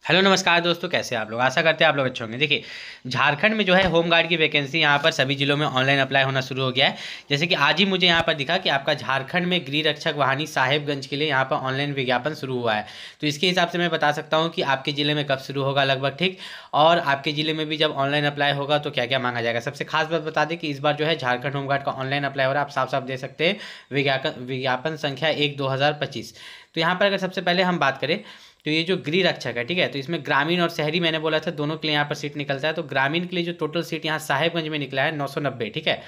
Hello नमस्कार दोस्तों, कैसे हैं आप लोग। आशा करते हैं आप लोग अच्छे होंगे। देखिए, झारखंड में जो है होमगार्ड की वैकेंसी यहाँ पर सभी जिलों में ऑनलाइन अप्लाई होना शुरू हो गया है। जैसे कि आज ही मुझे यहाँ पर दिखा कि आपका झारखंड में गृह रक्षक वाहिनी साहेबगंज के लिए यहाँ पर ऑनलाइन विज्ञापन शुरू हुआ है। तो इसके हिसाब से मैं बता सकता हूँ कि आपके ज़िले में कब शुरू होगा लगभग, ठीक। और आपके ज़िले में भी जब ऑनलाइन अप्लाई होगा तो क्या क्या मांगा जाएगा। सबसे खास बात बता दें कि इस बार जो है झारखंड होमगार्ड का ऑनलाइन अप्लाई हो रहा है। आप साफ साफ दे सकते हैं विज्ञापन संख्या 1/2025। तो यहाँ पर अगर सबसे पहले हम बात करें तो ये जो गृह रक्षक है, ठीक है, तो इसमें ग्रामीण और शहरी मैंने बोला था दोनों के लिए यहाँ पर सीट निकलता है। तो ग्रामीण के लिए जो टोटल सीट यहाँ साहेबगंज में निकला है 990, ठीक है।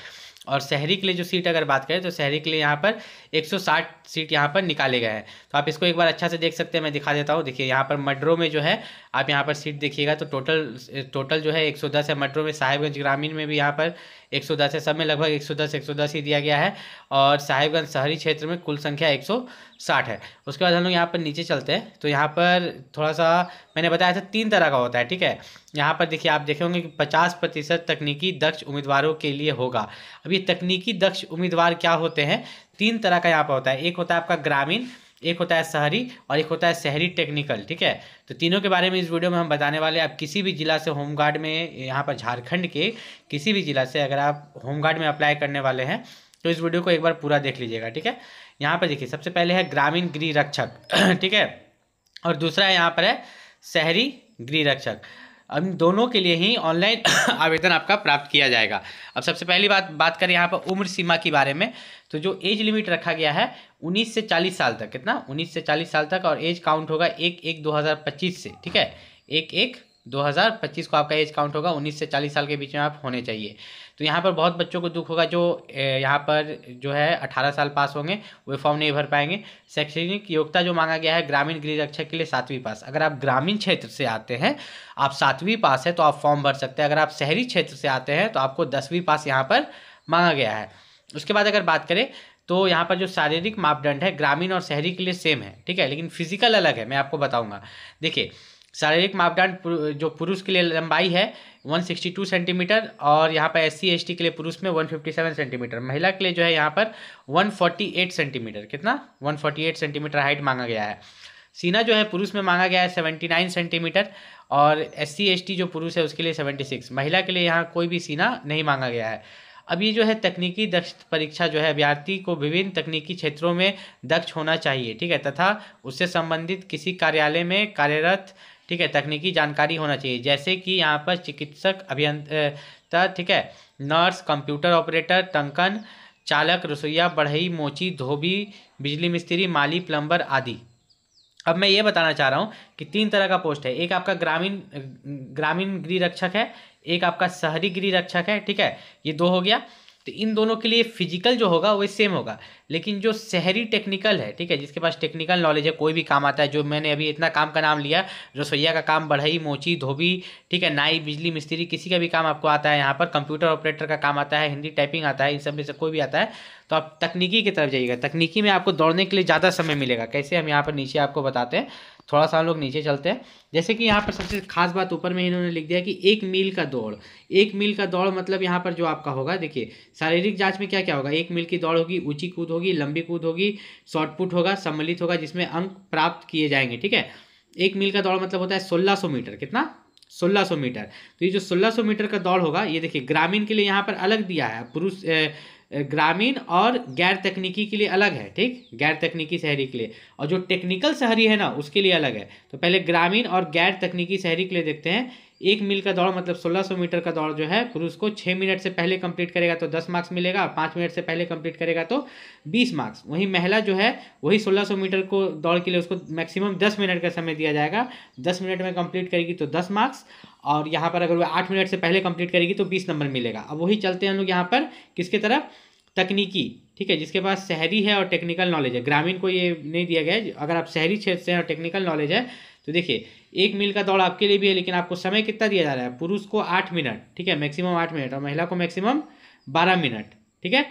और शहरी के लिए जो सीट अगर बात करें तो शहरी के लिए यहाँ पर 160 सीट यहाँ पर निकाले गए हैं। तो आप इसको एक बार अच्छा से देख सकते हैं, मैं दिखा देता हूँ। देखिए यहाँ पर मड्रो में जो है आप यहाँ पर सीट देखिएगा तो टोटल जो है 110 है मड्रो में। साहेबगंज ग्रामीण में भी यहाँ पर 110 है। सब में लगभग 110 ही दिया गया है। और साहेबगंज शहरी क्षेत्र में कुल संख्या 160 है। उसके बाद हम लोग यहाँ पर नीचे चलते हैं तो यहाँ पर थोड़ा सा मैंने बताया था 3 तरह का होता है, ठीक है। यहाँ पर देखिए आप देखे होंगे कि 50% तकनीकी दक्ष उम्मीदवारों के लिए होगा। अब ये तकनीकी दक्ष उम्मीदवार क्या होते हैं, 3 तरह का यहाँ पर होता है। एक होता है आपका ग्रामीण, एक होता है शहरी और एक होता है शहरी टेक्निकल, ठीक है। तो तीनों के बारे में इस वीडियो में हम बताने वाले हैं। आप किसी भी जिला से होमगार्ड में, यहाँ पर झारखंड के किसी भी जिला से अगर आप होमगार्ड में अप्लाई करने वाले हैं तो इस वीडियो को एक बार पूरा देख लीजिएगा, ठीक है। यहाँ पर देखिए सबसे पहले है ग्रामीण गृह रक्षक ठीक है, और दूसरा है यहाँ पर है शहरी गृह रक्षक। अब इन दोनों के लिए ही ऑनलाइन आवेदन आपका प्राप्त किया जाएगा। अब सबसे पहली बात करें यहाँ पर उम्र सीमा के बारे में, तो जो एज लिमिट रखा गया है 19 से 40 साल तक। कितना? 19 से 40 साल तक। और एज काउंट होगा 1/1/2025 से, ठीक है। 1/1/2025 को आपका एज काउंट होगा। 19 से 40 साल के बीच में आप होने चाहिए। तो यहाँ पर बहुत बच्चों को दुख होगा जो यहाँ पर जो है 18 साल पास होंगे, वो फॉर्म नहीं भर पाएंगे। शैक्षणिक योग्यता जो मांगा गया है ग्रामीण गृह रक्षक के लिए 7वीं पास। अगर आप ग्रामीण क्षेत्र से आते हैं, आप 7वीं पास है तो आप फॉर्म भर सकते हैं। अगर आप शहरी क्षेत्र से आते हैं तो आपको 10वीं पास यहाँ पर मांगा गया है। उसके बाद अगर बात करें तो यहाँ पर जो शारीरिक मापदंड है ग्रामीण और शहरी के लिए सेम है, ठीक है, लेकिन फिजिकल अलग है, मैं आपको बताऊंगा। देखिए शारीरिक मापदंड जो पुरुष के लिए लंबाई है 162 सेंटीमीटर, और यहाँ पर SC ST के लिए पुरुष में 157 सेंटीमीटर, महिला के लिए जो है यहाँ पर 148 सेंटीमीटर। कितना? 148 सेंटीमीटर हाइट मांगा गया है। सीना जो है पुरुष में मांगा गया है 79 सेंटीमीटर, और SC ST जो पुरुष है उसके लिए 76। महिला के लिए यहाँ कोई भी सीना नहीं मांगा गया है। अब ये जो है तकनीकी दक्षता परीक्षा जो है अभ्यर्थी को विभिन्न तकनीकी क्षेत्रों में दक्ष होना चाहिए, ठीक है, तथा उससे संबंधित किसी कार्यालय में कार्यरत, ठीक है, तकनीकी जानकारी होना चाहिए। जैसे कि यहाँ पर चिकित्सक, अभियंता, ठीक है, नर्स, कंप्यूटर ऑपरेटर, टंकन चालक, रसोईया, बढ़ई, मोची, धोबी, बिजली मिस्त्री, माली, प्लम्बर आदि। अब मैं ये बताना चाह रहा हूँ कि 3 तरह का पोस्ट है। एक आपका ग्रामीण गृह रक्षक है, एक आपका शहरी गृह रक्षक है, ठीक है, ये 2 हो गया। तो इन दोनों के लिए फिजिकल जो होगा वो सेम होगा, लेकिन जो शहरी टेक्निकल है, ठीक है, जिसके पास टेक्निकल नॉलेज है, कोई भी काम आता है, जो मैंने अभी इतना काम का नाम लिया, रसोईया का काम, बढ़ई, मोची, धोबी, ठीक है, नाई, बिजली मिस्त्री, किसी का भी काम आपको आता है। यहाँ पर कंप्यूटर ऑपरेटर का काम आता है, हिंदी टाइपिंग आता है, इन सब में से कोई भी आता है तो आप तकनीकी की तरफ जाइएगा। तकनीकी में आपको दौड़ने के लिए ज़्यादा समय मिलेगा। कैसे, हम यहाँ पर नीचे आपको बताते हैं। थोड़ा सा हम लोग नीचे चलते हैं। जैसे कि यहाँ पर सबसे खास बात ऊपर में इन्होंने लिख दिया कि 1 मील का दौड़। 1 मील का दौड़ मतलब यहाँ पर जो आपका होगा, देखिए शारीरिक जांच में क्या क्या होगा। 1 मील की दौड़ होगी, ऊंची कूद होगी, लंबी कूद होगी, शॉर्ट पुट होगा, सम्मिलित होगा, जिसमें अंक प्राप्त किए जाएंगे, ठीक है। 1 मील का दौड़ मतलब होता है 1600 मीटर। कितना? 1600 मीटर। तो ये जो 1600 मीटर का दौड़ होगा, ये देखिए ग्रामीण के लिए यहाँ पर अलग दिया है, पुरुष ग्रामीण और गैर तकनीकी के लिए अलग है, ठीक, गैर तकनीकी शहरी के लिए। और जो टेक्निकल शहरी है ना उसके लिए अलग है। तो पहले ग्रामीण और गैर तकनीकी शहरी के लिए देखते हैं। 1 मील का दौड़ मतलब 1600 मीटर का दौड़ जो है पुरुष को 6 मिनट से पहले कंप्लीट करेगा तो 10 मार्क्स मिलेगा, 5 मिनट से पहले कंप्लीट करेगा तो 20 मार्क्स। वहीं महिला जो है वही 1600 मीटर को दौड़ के लिए उसको मैक्सिमम 10 मिनट का समय दिया जाएगा। 10 मिनट में कंप्लीट करेगी तो 10 मार्क्स, और यहाँ पर अगर वो 8 मिनट से पहले कंप्लीट करेगी तो 20 नंबर मिलेगा। अब वही चलते हैं हम लोग यहाँ पर किसके तरफ, तकनीकी, ठीक है, जिसके पास शहरी है और टेक्निकल नॉलेज है। ग्रामीण को ये नहीं दिया गया है। अगर आप शहरी क्षेत्र से हैं और टेक्निकल नॉलेज है तो देखिए 1 मील का दौड़ आपके लिए भी है, लेकिन आपको समय कितना दिया जा रहा है, पुरुष को 8 मिनट, ठीक है, मैक्सिमम 8 मिनट, और महिला को मैक्सिमम 12 मिनट, ठीक है।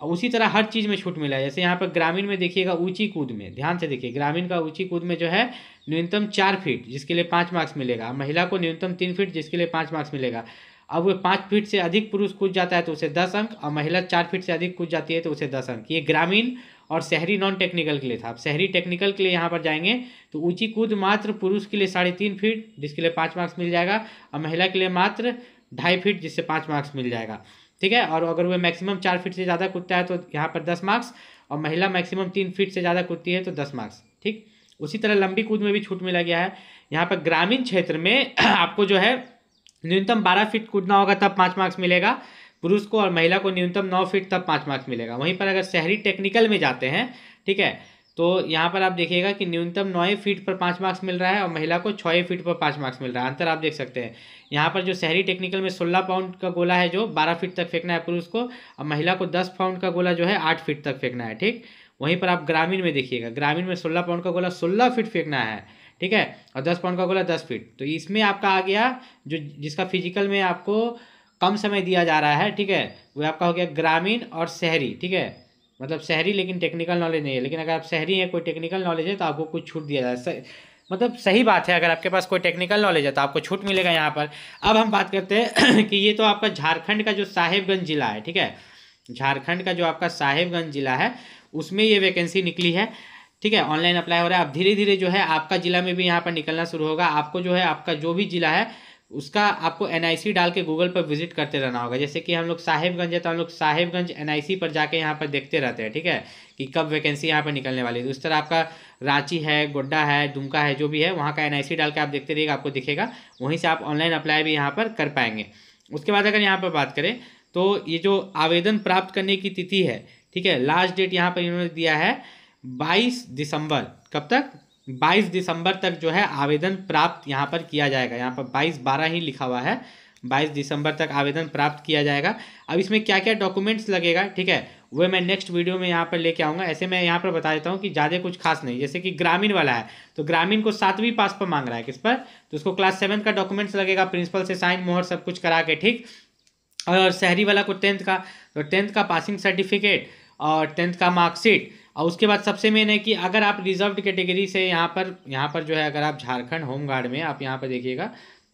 और उसी तरह हर चीज़ में छूट मिला है। जैसे यहाँ पर ग्रामीण में देखिएगा ऊंची कूद में, ध्यान से देखिए, ग्रामीण का ऊंची कूद में जो है न्यूनतम 4 फीट जिसके लिए 5 मार्क्स मिलेगा, महिला को न्यूनतम 3 फीट जिसके लिए 5 मार्क्स मिलेगा। अब वो 5 फीट से अधिक पुरुष कूद जाता है तो उसे 10 अंक, और महिला 4 फीट से अधिक कूद जाती है तो उसे 10 अंक। ये ग्रामीण और शहरी नॉन टेक्निकल के लिए था। अब शहरी टेक्निकल के लिए यहाँ पर जाएंगे तो ऊंची कूद मात्र पुरुष के लिए 3.5 फीट, जिसके लिए 5 मार्क्स मिल जाएगा, और महिला के लिए मात्र 2.5 फीट, जिससे 5 मार्क्स मिल जाएगा। ठीक है, और अगर वह मैक्सिमम 4 फीट से ज़्यादा कूदता है तो यहाँ पर 10 मार्क्स, और महिला मैक्सिमम 3 फीट से ज़्यादा कूदती है तो 10 मार्क्स। ठीक, उसी तरह लंबी कूद में भी छूट मिला गया है। यहाँ पर ग्रामीण क्षेत्र में आपको जो है न्यूनतम 12 फीट कूदना होगा तब 5 मार्क्स मिलेगा पुरुष को, और महिला को न्यूनतम 9 फीट तब 5 मार्क्स मिलेगा। वहीं पर अगर शहरी टेक्निकल में जाते हैं, ठीक है, तो यहाँ पर आप देखिएगा कि न्यूनतम 9 फीट पर 5 मार्क्स मिल रहा है, और महिला को 6 फीट पर 5 मार्क्स मिल रहा है। अंतर आप देख सकते हैं। यहाँ पर जो शहरी टेक्निकल में 16 पाउंड का गोला है जो 12 फीट तक फेंकना है पुरुष को, और महिला को 10 पाउंड का गोला जो है 8 फीट तक फेंकना है। ठीक, वहीं पर आप ग्रामीण में देखिएगा, ग्रामीण में 16 पाउंड का गोला 16 फीट फेंकना है, ठीक है, और 10 पाउंड का गोला 10 फीट। तो इसमें आपका आ गया जो जिसका फिजिकल में आपको कम समय दिया जा रहा है, ठीक है, वो आपका हो गया ग्रामीण और शहरी। ठीक है, मतलब शहरी लेकिन टेक्निकल नॉलेज नहीं है, लेकिन अगर आप शहरी हैं, कोई टेक्निकल नॉलेज है तो आपको कुछ छूट दिया जाए। मतलब सही बात है, अगर आपके पास कोई टेक्निकल नॉलेज है तो आपको छूट मिलेगा यहाँ पर। अब हम बात करते हैं कि ये तो आपका झारखंड का जो साहेबगंज जिला है, ठीक है, झारखंड का जो आपका साहेबगंज जिला है उसमें ये वैकेंसी निकली है। ठीक है, ऑनलाइन अप्लाई हो रहा है। अब धीरे धीरे जो है आपका जिला में भी यहाँ पर निकलना शुरू होगा। आपको जो है आपका जो भी जिला है उसका आपको NIC डाल के गूगल पर विजिट करते रहना होगा। जैसे कि हम लोग साहेबगंज है तो हम लोग साहेबगंज NIC पर जाके यहाँ पर देखते रहते हैं, ठीक है, कि कब वैकेंसी यहाँ पर निकलने वाली है। तो उस तरह आपका रांची है, गोड्डा है, दुमका है, जो भी है वहाँ का NIC डाल के आप देखते रहिएगा, आपको दिखेगा। वहीं से आप ऑनलाइन अप्लाई भी यहाँ पर कर पाएंगे। उसके बाद अगर यहाँ पर बात करें तो ये जो आवेदन प्राप्त करने की तिथि है, ठीक है, लास्ट डेट यहाँ पर इन्होंने दिया है 22 दिसंबर। कब तक? 22 दिसंबर तक जो है आवेदन प्राप्त यहाँ पर किया जाएगा। यहाँ पर 22/12 ही लिखा हुआ है, 22 दिसंबर तक आवेदन प्राप्त किया जाएगा। अब इसमें क्या क्या डॉक्यूमेंट्स लगेगा, ठीक है, वो मैं नेक्स्ट वीडियो में यहाँ पर लेके आऊँगा। ऐसे मैं यहाँ पर बता देता हूँ कि ज़्यादा कुछ खास नहीं। जैसे कि ग्रामीण वाला है तो ग्रामीण को 7वीं पास पर मांग रहा है, किस पर, तो उसको क्लास 7 का डॉक्यूमेंट्स लगेगा, प्रिंसिपल से साइन मोहर सब कुछ करा के, ठीक। और शहरी वाला को 10th का, तो 10th का पासिंग सर्टिफिकेट और 10th का मार्कशीट। और उसके बाद सबसे मेन है कि अगर आप रिजर्व्ड कैटेगरी से यहाँ पर जो है, अगर आप झारखंड होमगार्ड में, आप यहाँ पर देखिएगा,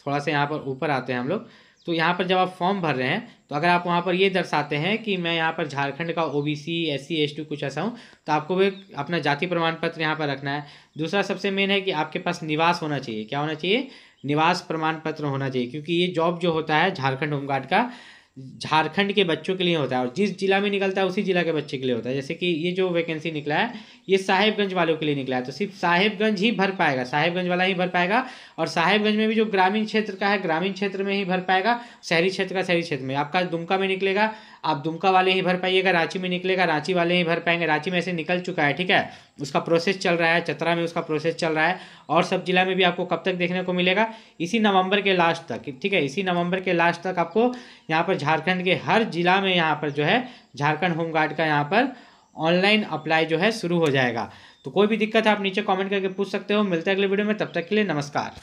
थोड़ा सा यहाँ पर ऊपर आते हैं हम लोग, तो यहाँ पर जब आप फॉर्म भर रहे हैं तो अगर आप वहाँ पर ये दर्शाते हैं कि मैं यहाँ पर झारखंड का OBC SC ST कुछ ऐसा हूँ, तो आपको वो अपना जाति प्रमाण पत्र यहाँ पर रखना है। दूसरा सबसे मेन है कि आपके पास निवास होना चाहिए। क्या होना चाहिए? निवास प्रमाण पत्र होना चाहिए, क्योंकि ये जॉब जो होता है झारखंड होमगार्ड का, झारखंड के बच्चों के लिए होता है, और जिस जिला में निकलता है उसी जिला के बच्चे के लिए होता है। जैसे कि ये जो वैकेंसी निकला है ये साहेबगंज वालों के लिए निकला है, तो सिर्फ साहेबगंज ही भर पाएगा, साहेबगंज वाला ही भर पाएगा। और साहेबगंज में भी जो ग्रामीण क्षेत्र का है ग्रामीण क्षेत्र में ही भर पाएगा, शहरी क्षेत्र का शहरी क्षेत्र में। आपका दुमका में निकलेगा, आप दुमका वाले ही भर पाइएगा, रांची में निकलेगा, रांची वाले ही भर पाएंगे। रांची में ऐसे निकल चुका है, ठीक है, उसका प्रोसेस चल रहा है, चतरा में उसका प्रोसेस चल रहा है, और सब जिला में भी आपको कब तक देखने को मिलेगा? इसी नवंबर के लास्ट तक, ठीक है, इसी नवंबर के लास्ट तक आपको यहाँ पर झारखंड के हर जिला में यहाँ पर जो है झारखंड होमगार्ड का यहाँ पर ऑनलाइन अप्लाई जो है शुरू हो जाएगा। तो कोई भी दिक्कत है आप नीचे कमेंट करके पूछ सकते हो। मिलते हैं अगले वीडियो में, तब तक के लिए नमस्कार।